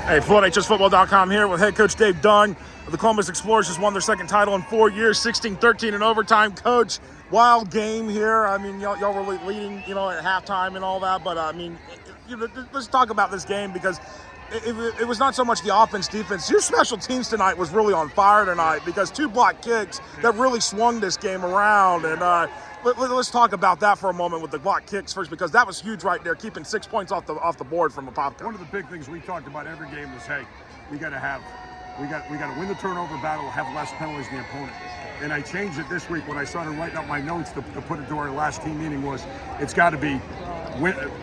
Hey, FloatHSFootball.com here with head coach Dave Dunn. The Columbus Explorers just won their second title in 4 years, 16-13 in overtime. Coach, wild game here. I mean, y'all were leading, at halftime and all that. But, let's talk about this game because it was not so much the offense, defense. Your special teams tonight was really on fire tonight because 2 block kicks that really swung this game around. And let's talk about that for a moment with the block kicks first, because that was huge right there, keeping 6 points off the board from Apopka. One of the big things we talked about every game was, hey, we got to win the turnover battle, have less penalties than the opponent. And I changed it this week when I started writing up my notes to put it to our last team meeting. Was it's got to be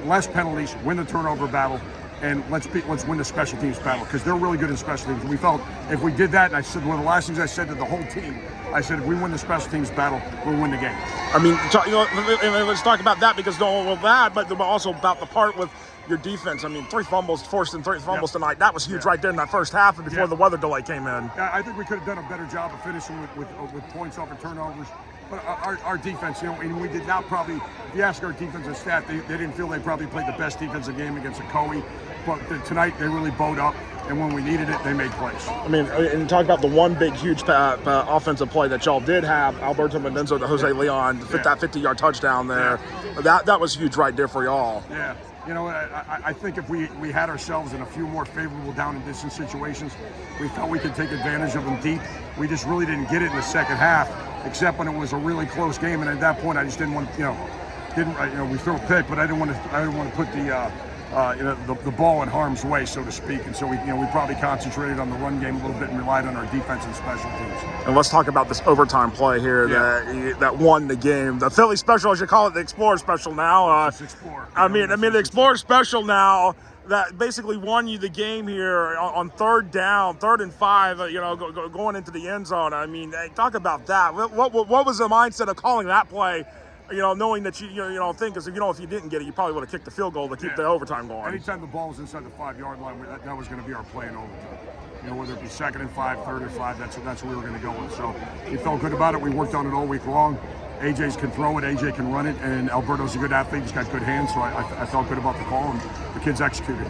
less penalties, win the turnover battle, and let's win the special teams battle, because they're really good in special teams. And we felt if we did that, and I said one of the last things I said to the whole team, I said if we win the special teams battle, we'll win the game. I mean, let's talk about that, because but also about the part with your defense. I mean, 3 fumbles, forced in 3 fumbles tonight. That was huge right there in that first half and before the weather delay came in. I think we could have done a better job of finishing with points off of turnovers. But our defense, and we did not probably, if you ask our defensive staff, they didn't feel they probably played the best defensive game against a Coe. But tonight, they really bowed up, and when we needed it, they made plays. I mean, and talk about the one big, huge offensive play that y'all did have, Alberto Mendenzo to Jose Leon, that 50-yard touchdown there. Yeah. That was huge right there for y'all. Yeah. I think if we had ourselves in a few more favorable down and distance situations, we felt we could take advantage of them deep. We just really didn't get it in the second half, except when it was a really close game. And at that point, I just didn't want, we threw a pick, but I didn't want to put the ball in harm's way, so to speak. And so we probably concentrated on the run game a little bit and relied on our defense and special teams. And let's talk about this overtime play here that won the game. The Philly special, as you call it, the Explorer special now. The Explorer special now that basically won you the game here on 3rd down, 3rd and 5. Going into the end zone. I mean, talk about that. What was the mindset of calling that play? Knowing that you think, because if you didn't get it, you probably would have kicked the field goal to keep the overtime going. Anytime the ball was inside the 5-yard line, that was going to be our play in overtime. Whether it be 2nd and 5, 3rd and 5, that's what we were going to go with. So we felt good about it. We worked on it all week long. AJ's can throw it, AJ can run it, and Alberto's a good athlete. He's got good hands, so I felt good about the call, and the kids executed.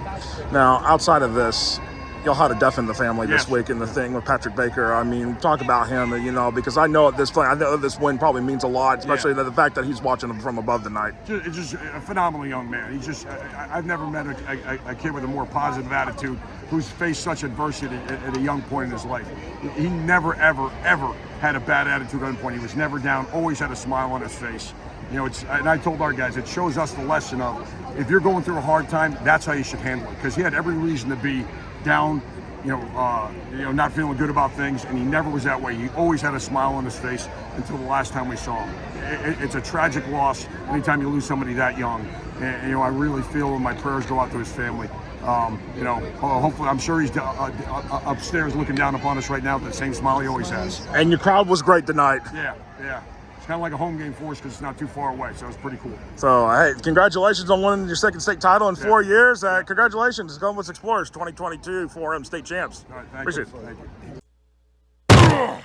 Now, outside of this, y'all had a death in the family this week in the thing with Patrick Baker. I mean, talk about him, because I know this win probably means a lot, especially the fact that he's watching him from above tonight. It's just a phenomenal young man. I've never met a kid with a more positive attitude who's faced such adversity at a young point in his life. He never, ever, ever had a bad attitude at any point. He was never down, always had a smile on his face. And I told our guys, it shows us the lesson of, if you're going through a hard time, that's how you should handle it. Because he had every reason to be down, not feeling good about things, and he never was that way. He always had a smile on his face until the last time we saw him. It's a tragic loss anytime you lose somebody that young. And, I really feel, and my prayers go out to his family. Hopefully, I'm sure he's upstairs looking down upon us right now with the same smile he always has. And your crowd was great tonight. Yeah. It's kind of like a home game for us because it's not too far away, so it's pretty cool. So, hey, congratulations on winning your second state title in 4 years. Congratulations, Columbus Explorers 2022 4M state champs. All right, thank Appreciate you. it. Thank you.